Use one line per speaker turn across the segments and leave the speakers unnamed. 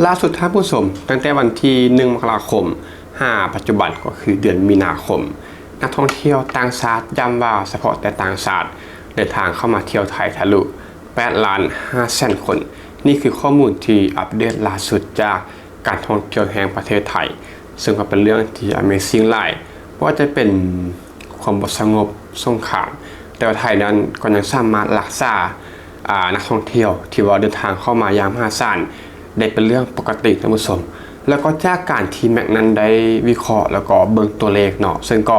ล่าสุดท่านผู้ชมตั้งแต่วันที่1มกราคม5ปัจจุบันก็คือเดือนมีนาคมนักท่องเที่ยวต่างชาติย้ำว่าเฉพาะแต่ต่างชาติเดินทางเข้ามาเที่ยวไทยทะลุ8 ล้าน5แสนคนนี่คือข้อมูลที่อัปเดตล่าสุดจากการท่องเที่ยวแห่งประเทศไทยซึ่งก็เป็นเรื่องที่ Amazing หลายเพราะว่าจะเป็นความสงบสงครามแต่ว่าไทยนั้นก็ยังสามารถรักษานักท่องเที่ยวที่ว่าเดินทางเข้ามายามมหาศาลได้เป็นเรื่องปกติท่านผู้ชมแล้วก็จากการที่แม็กนั้นได้วิเคราะห์แล้วก็เบิ่งตัวเลขเนาะซึ่งก็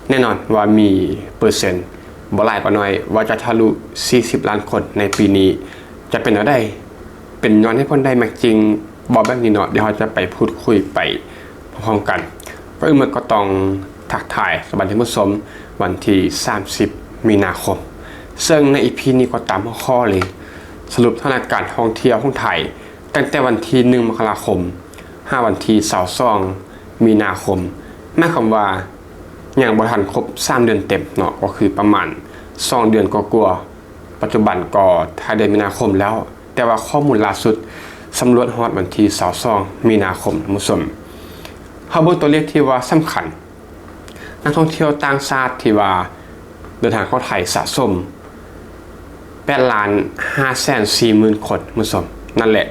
แน่นอนว่ามีเปอร์เซ็นต์บ่หลายก็น้อยว่าจะทะลุ40 ล้านคนในปีนี้จะเป็นอะไรเป็นย้อนให้คนได้แม็กจริงบอกแบบนี้เนาะเดี๋ยวเราจะไปพูดคุยไปพร้อมกันก็เมื่อก็ต้องทักทายสวัสดีท่านผู้ชมวันที่30 มีนาคมซึ่งในอีพีนี้ก็ตามหัวข้อเลยสรุปสถานการณ์ท่องเที่ยวของไทยตั้งแต่วันที่1 มกราคม5 วันที่22 มีนาคมหมายความว่ายังบ่ทันครบ3 เดือนเต็มเนาะก็คือประมาณ2 เดือนก็กลัวปัจจุบันก็ท้ายเดือนมีนาคมแล้วแต่ว่าข้อมูลล่าสุดสำรวจฮอดวันที่22 มีนาคมท่านผู้ชมเฮาเบิ่งตัวเลขที่ว่าสำคัญนักท่องเที่ยวต่างชาติที่ว่าเดินทางเข้าไทยสะสม8 ล้าน5แสน4หมื่นคนท่านผู้ชมนั่นแหละ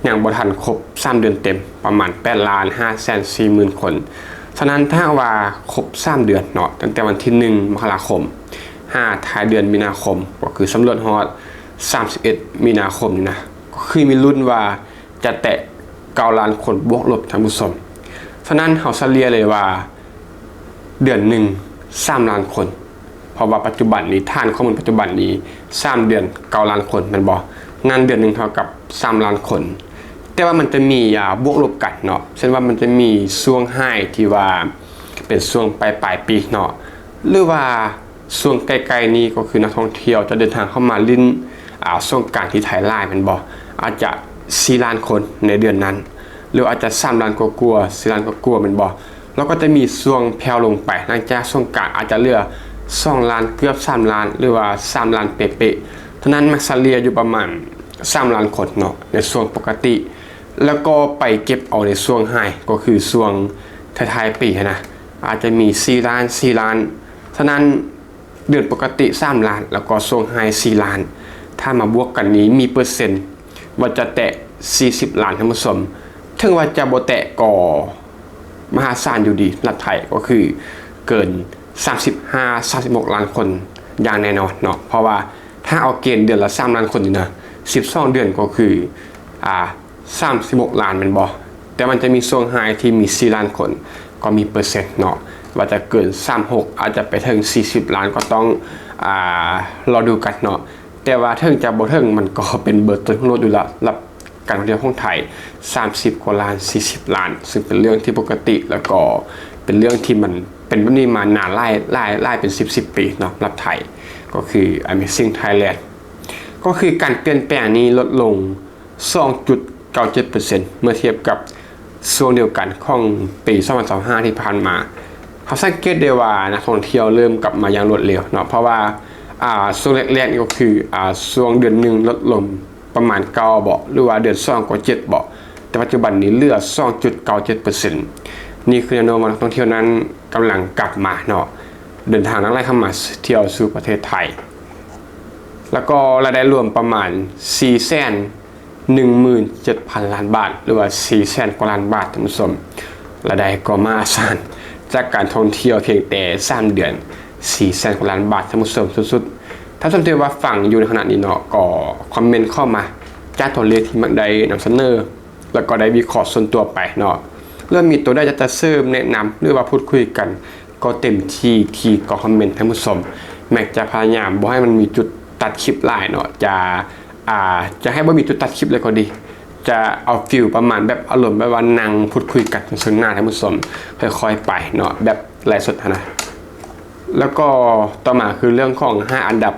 ยังบ่ทันครบ3 เดือนเต็มประมาณ8 ล้าน5แสน4หมื่นคนฉะนั้นถ้าว่าครบ3 เดือนเนาะตั้งแต่วันที่1 มกราคม5ท้ายเดือนมีนาคมก็คือสำรวจฮอด31 มีนาคมนี่นะก็คือมีลุ้นว่าจะแตะ9 ล้านคนบวกลบท่านผู้ชมฉะนั้นเฮาเฉลี่ยเลยว่าเดือนหนึ่ง3 ล้านคนเพราะว่าปัจจุบันนี้ฐานข้อมูลปัจจุบันนี้3 เดือน9 ล้านคนแม่นบ่งานเดือนนึงเท่ากับ3 ล้านคนแต่ว่ามันจะมีบวกลบกันเนาะเช่นว่ามันจะมีช่วงไฮที่ว่าเป็นช่วงปลายปีเนาะหรือว่าช่วงไกลๆนี้ก็คือนักท่องเที่ยวจะเดินทางเข้ามาลิ้นช่วงกลางที่ไทยไลน์แม่นบ่อาจจะ4 ล้านคนในเดือนนั้นหรืออาจจะ3 ล้านกว่าๆ4 ล้านกว่าๆแม่นบ่แล้วก็จะมีช่วงแผ่วลงไปหลังจากช่วงกลางอาจจะเหลือ2 ล้านเกือบ3 ล้านหรือว่า3 ล้านเป๊ะๆฉะนั้นมักเฉลี่ยอยู่ประมาณ3 ล้านคนเนาะในช่วงปกติแล้วก็ไปเก็บเอาในช่วงไฮก็คือช่วงท้ายๆปีนะอาจจะมี4 ล้าน4 ล้านฉะนั้นเดือนปกติ3 ล้านแล้วก็ช่วงไฮ4 ล้านถ้ามาบวกกันนี้มีเปอร์เซ็นต์ว่าจะแตะ40 ล้านท่านผู้ชมถึงว่าจะบ่แตะก็มหาศาลอยู่ดีรัฐไทยก็คือเกิน35-36 ล้านคนอย่างแน่นอนเนาะเพราะว่าถ้าเอาเกณฑ์เดือนละ3 ล้านคนนี่นะ12 เดือนก็คือ36 ล้านแม่นบ่แต่มันจะมีช่วงไฮที่มี4 ล้านคนก็มีเปอร์เซ็นต์เนาะว่าจะเกิน36อาจจะไปถึง40 ล้านก็ต้องรอดูกันเนาะแต่ว่าถึงจะบ่ถึงมันก็เป็นเบอร์ต้นของโลกอยู่ละรับการท่องเที่ยวของไทย30 กว่าล้าน40 ล้านซึ่งเป็นเรื่องที่ปกติแล้วก็เป็นเรื่องที่มันเป็นแบบนี้มานานไล่เป็น10 ปีเนาะรับไทยก็คือ Amazing Thailand ก็คือการเปลี่ยนแปลงนี้ลดลง 2.97% เมื่อเทียบกับช่วงเดียวกันของปี2025ที่ผ่านมาเขาสังเกตได้ว่านักท่องเที่ยวเริ่มกลับมาอย่างรวดเร็วเนาะเพราะว่าช่วงแรกๆนี่ก็คือช่วงเดือน1ลดลงประมาณ9เบาะหรือว่าเดือน2ก็7เบาะแต่ปัจจุบันนี้เหลือ 2.97% นี่คือแนวโน้มว่านักท่องเที่ยวนั้นกำลังกลับมาเนาะเดินทางนักไล่เข้ามาเที่ยวสู่ประเทศไทยแล้วก็รายได้รวมประมาณ 417,000 ล้านบาทหรือว่า 400,000 กว่าล้านบาทท่านผู้ชมรายได้ก็มหาศาลจากการท่องเที่ยวเพียงแต่3 เดือน 400,000 กว่าล้านบาทท่านผู้ชมสุดๆถ้าสนใจว่าฟังอยู่ในขณะนี้เนาะก็คอมเมนต์เข้ามาจากตัวเลขที่มันได้นำเสนอแล้วก็ได้วิเคราะห์ส่วนตัวไปเนาะเริ่มมีตัวได้จะเสริมแนะนำหรือว่าพูดคุยกันก็เต็มที่ก็คอมเมนต์ท่านผู้ชมแม็กจะพยายามบ่ให้มันมีจุดตัดคลิปหลายเนาะจะให้บ่มีจุดตัดคลิปเลยก็ดีจะเอาฟิลประมาณแบบอารมณ์แบบว่านั่งพูดคุยกันซึ่งหน้าท่านผู้ชมค่อยๆไปเนาะแบบไลฟ์สดนะแล้วก็ต่อมาคือเรื่องของ5 อันดับ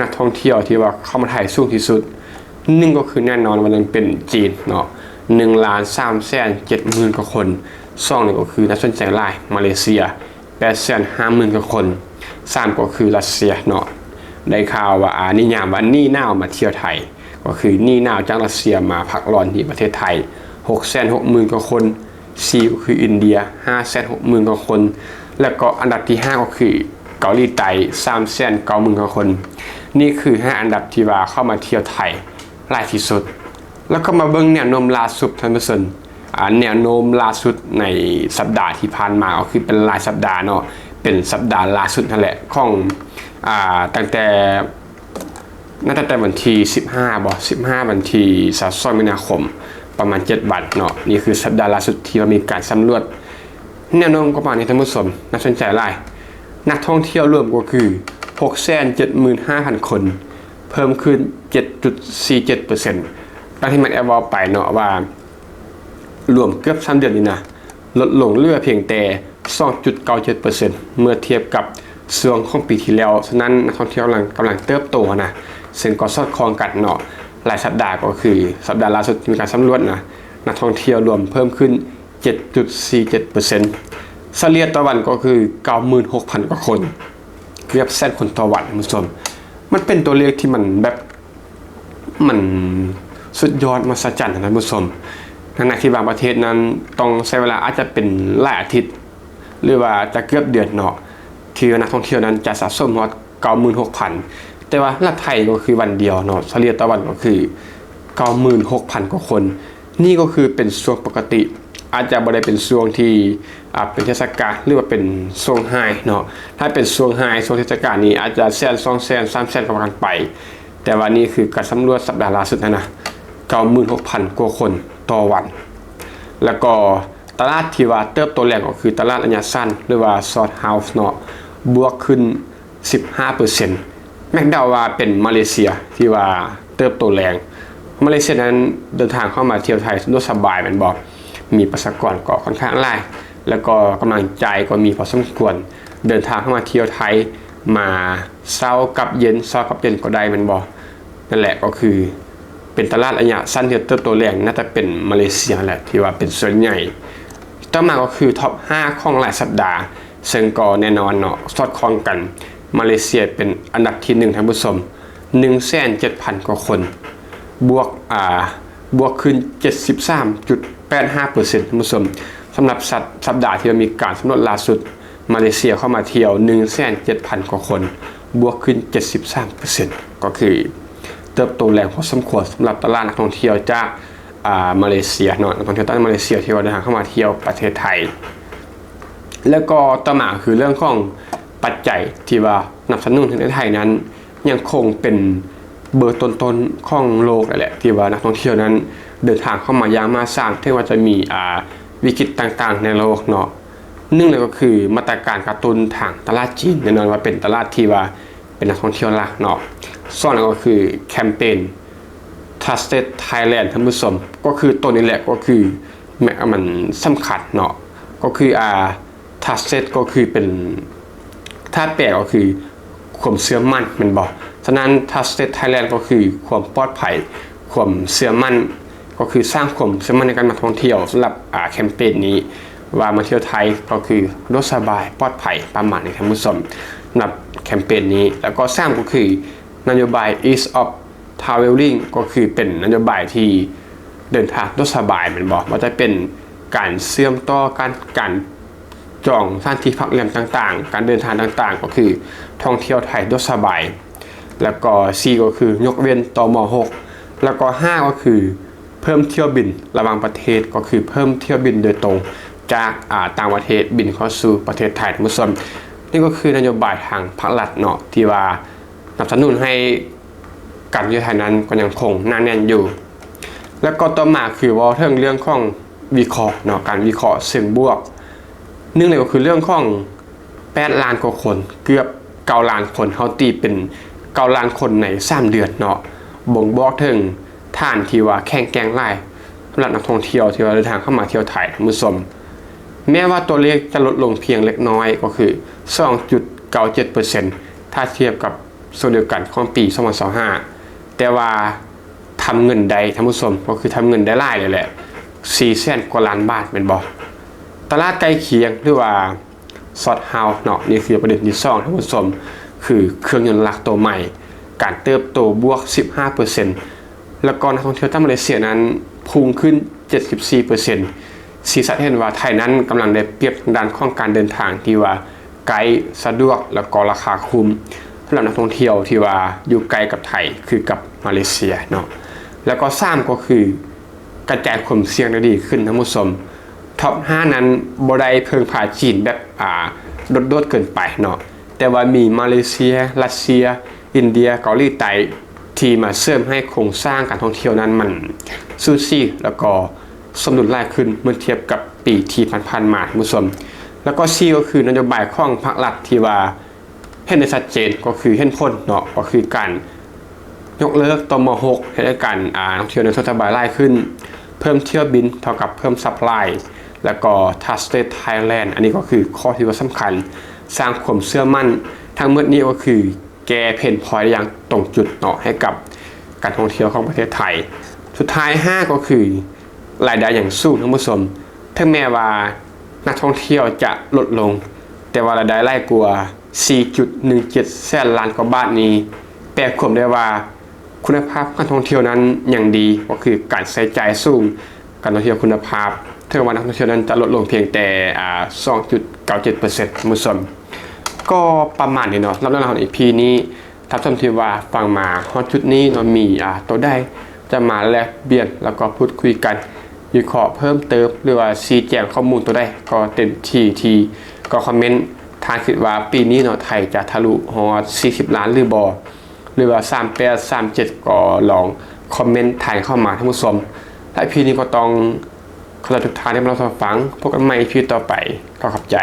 นักท่องเที่ยวที่ว่าเข้ามาไทยสูงที่สุด1ก็คือแน่นอนว่ามันเป็นจีนเนาะ1,370,000 กว่าคน2นี่ก็คือนักสนใจหลายมาเลเซีย850,000 กว่าคน3ก็คือรัสเซียเนาะได้ข่าวว่านิยามว่านี่หนาวมาเที่ยวไทยก็คือนี่หนาวจากรัสเซียมาพักร้อนที่ประเทศไทย 660,000 กว่าคน4ก็คืออินเดีย 560,000 กว่าคนแล้วก็อันดับที่5ก็คือเกาหลีใต้ 390,000 กว่าคนนี่คือ5อันดับที่ว่าเข้ามาเที่ยวไทยหลายที่สุดแล้วก็มาเบิ่งแนวโน้มล่าสุดท่านผู้ชมแนวโน้มล่าสุดในสัปดาห์ที่ผ่านมาก็คือเป็นรายสัปดาห์เนาะเป็นสัปดาห์ล่าสุดนั่นแหละของตั้งแต่วันที่15วันที่22มีนาคมประมาณ7 วันเนาะนี่คือสัปดาห์ล่าสุดที่เรามีการสำรวจแนวโน้มก็ประมาณนี้ท่านผู้ชมน่าสนใจหลายนักท่องเที่ยวรวมก็คือ 675,000 คนเพิ่มขึ้น 7.47% ตามที่มันแอวไปเนาะว่ารวมเกือบ3 เดือนนี้นะลดลงเหลือเพียงแต่ 2.97% เมื่อเทียบกับช่วงของปีที่แล้วฉะนั้นนักท่องเที่ยวกำลังเติบโตนะซึ่งก็สอดคล้องกันเนาะหลายสัปดาห์ก็คือสัปดาห์ล่าสุดมีการสำรวจนะนักท่องเที่ยวรวมเพิ่มขึ้น 7.47%เฉลี่ยต่อวันก็คือ 96,000 กว่าคนเกือบแสนคนต่อวันคุณผู้ชมมันเป็นตัวเลขที่มันแบบมันสุดยอดมหัศจรรย์นะท่านผู้ชมขณะที่บางประเทศนั้นต้องใช้เวลาอาจจะเป็นหลายอาทิตย์หรือว่าจะเกือบเดือนเนาะที่นักท่องเที่ยวนั้นจะสะสมฮอด 96,000 แต่ว่ารัฐไทยก็คือวันเดียวเนาะเฉลี่ยต่อวันก็คือ 96,000 กว่าคนนี่ก็คือเป็นช่วงปกติอาจจะบ่ได้เป็นช่วงที่เป็นเทศกาลหรือว่าเป็นช่วงไฮเนาะถ้าเป็นช่วงไฮช่วงเทศกาลนี้อาจจะ100,000 200,000 300,000ประมาณไปแต่วันนี้คือการสำรวจสัปดาห์ล่าสุดนะ 96,000 กว่าคนต่อวันแล้วก็ตลาดที่ว่าเติบโตแรงก็คือตลาดระยะสั้นหรือว่า short house เนาะบวกขึ้น 15% แม็กเดาว่าเป็นมาเลเซียที่ว่าเติบโตแรงมาเลเซียนั้นเดินทางเข้ามาเที่ยวไทยสะดวกสบายแม่นบ่มีประชากรก็ค่อนข้างหลายแล้วก็กำลังใจก็มีพอสมควรเดินทางเข้ามาเที่ยวไทยมาเช้ากับเย็นก็ได้แม่นบ่นั่นแหละก็คือเป็นตลาดระยะสั้นที่เติบโตแรงน่าจะเป็นมาเลเซียแหละที่ว่าเป็นส่วนใหญ่ต่อมาก็คือท็อป5ของหลายสัปดาห์ซึ่งก็แน่นอนเนาะสอดคล้องกันมาเลเซียเป็นอันดับที่1ท่านผู้ชม 170,000 กว่าคนบวกขึ้น 73.85% ท่านผู้ชมสำหรับสัปดาห์ที่มีการสำรวจล่าสุดมาเลเซียเข้ามาเที่ยว 170,000 กว่าคนบวกขึ้น 73% ก็คือเติบโตแรงพอสมควรสำหรับตลาดนักท่องเที่ยวจากมาเลเซียเนาะนักท่องเที่ยวจากมาเลเซียที่ว่าเดินทางเข้ามาเที่ยวประเทศไทยแล้วก็ต่อมาคือเรื่องของปัจจัยที่ว่าสนับสนุนให้ไทยนั้นยังคงเป็นเบอร์ต้นๆของโลกนั่นแหละที่ว่านักท่องเที่ยวนั้นเดินทางเข้ามาอย่างมาสร้างที่ว่าจะมีวิกฤตต่างๆในโลกเนาะหนึ่งเลยก็คือมาตรการกระตุ้นทางตลาดจีนแน่นอนว่าเป็นตลาดที่ว่าเป็นนักท่องเที่ยวหลักเนาะส่วนก็คือแคมเปญ Trusted Thailand ท่านผู้ชมก็คือตัวนี้แหละก็คือมันสำคัญเนาะก็คือTrusted ก็คือเป็นถ้าแปลก็คือความเชื่อมั่นมันบอกฉะนั้น Trusted Thailand ก็คือความปลอดภัยความเชื่อมั่นก็คือสร้างความเชื่อมั่นในการมาท่องเที่ยวสำหรับแคมเปญนี้ว่ามาเที่ยวไทยก็คือรถสบายปลอดภัยประมาณนี้ท่านผู้ชมสำหรับแคมเปญนี้แล้วก็สร้างก็คือนโยบาย Ease of Traveling ก็คือเป็นนโยบายที่เดินทางรถสบายมันบอกว่าจะเป็นการเชื่อมต่อการจองสถานที่พักแรมต่างๆการเดินทางต่างๆก็คือท่องเที่ยวไทยรถสบายแล้วก็ C ก็คือยกเว้นตม.6 แล้วก็5ก็คือเพิ่มเที่ยวบินระหว่างประเทศก็คือเพิ่มเที่ยวบินโดยตรงจากต่างประเทศบินเข้าสู่ประเทศไทยท่านผู้ชมนี่ก็คือนโยบายทางภาครัฐเนาะที่ว่าสนับสนุนให้การท่องเที่ยวไทยนั้นก็ยังคงหนาแน่นอยู่แล้วก็ต่อมาคือว่าเรื่องของวิเคราะห์เนาะการวิเคราะห์เชิงบวกนึ่งเลยก็คือเรื่องของ8 ล้านกว่าคนเกือบ9 ล้านคนเฮาตีเป็น9 ล้านคนใน3 เดือนเนาะบ่งบอกถึงท่านที่ว่าแข่งแกร่งหลายสำหรับนักท่องเที่ยวที่ว่าเดินทางเข้ามาเที่ยวไทยท่านผู้ชมแม้ว่าตัวเลขจะลดลงเพียงเล็กน้อยก็คือ 2.97% ถ้าเทียบกับส่วนเดียวกันของปี2025แต่ว่าทำเงินได้ท่านผู้ชมก็คือทำเงินได้หลายเลยแหละ400,000 กว่าล้านบาทเป็นบ่ตลาดใกล้เคียงหรือว่าซอดเฮาส์เนาะนี่คือประเด็นที่2ท่านผู้ชมคือเครื่องยนต์หลักตัวใหม่การเติบโตบวก 15% แล้วก็นักท่องเที่ยวจากมาเลเซียนั้นพุ่งขึ้น 74%สีสันเห็นว่าไทยนั้นกำลังได้เปรียบทางด้านของการเดินทางที่ว่าไกลสะดวกแล้วก็ราคาคุ้มสำหรับนักท่องเที่ยวที่ว่าอยู่ไกลกับไทยคือกับมาเลเซียเนาะแล้วก็3ก็คือกระจายความเสี่ยงได้ดีขึ้นท่านผู้ชมท็อป 5 นั้นบ่ได้เพิ่งพาจีนแบบโดดเกินไปเนาะแต่ว่ามีมาเลเซียรัสเซียอินเดียเกาหลีใต้ที่มาเสริมให้โครงสร้างการท่องเที่ยวนั้นมันซูซี่แล้วก็สมดุลหลายขึ้นเมื่อเทียบกับปีที่ผ่านๆมาท่านผู้ชมแล้วก็4ก็คือนโยบายของภาครัฐที่ว่าเห็นได้ชัดเจนก็คือเห็นผลเนาะก็คือการยกเลิกตม.6ให้การท่องเที่ยวในสบายหลายขึ้นเพิ่มเที่ยวบินเท่ากับเพิ่มซัพพลายแล้วก็ Trusted Thailand อันนี้ก็คือข้อที่ว่าสำคัญสร้างความเชื่อมั่นทั้งหมดนี้ก็คือแก้เพนพอยต์อย่างตรงจุดเนาะให้กับการท่องเที่ยวของประเทศไทยสุดท้าย5ก็คือรายได้อย่างสูงท่านผู้ชมถึงแม้ว่านักท่องเที่ยวจะลดลงแต่ว่ารายได้หลายกว่า 4.17 แสนล้านกว่าบาทนี้แปลความได้ว่าคุณภาพการท่องเที่ยวนั้นอย่างดีก็คือการใช้จ่ายสูงการท่องเที่ยวคุณภาพถึงว่านักท่องเที่ยวนั้นจะลดลงเพียงแต่2.97% มุสลิมก็ประมาณนี้เนาะสำหรับเรื่องราวของ EP นี้ถ้าท่านที่ว่าฟังมาฮอตจุดนี้เนาะมีตัวได้จะมาแลกเปลี่ยนแล้วก็พูดคุยกันวิเคราะห์เพิ่มเติมหรือว่าชี้แจงข้อมูลตัวได้ก็เต็มที่ก็คอมเมนต์ทางคิดว่าปีนี้เนาะไทยจะทะลุฮอต40 ล้านหรือบ่หรือว่า38 37ก็ลองคอมเมนต์ถ่ายเข้ามาท่านผู้ชมและพีนี้ก็ต้องขอทุกท่านที่มารับฟังพบกันใหม่พีต่อไปก็ขอบใจ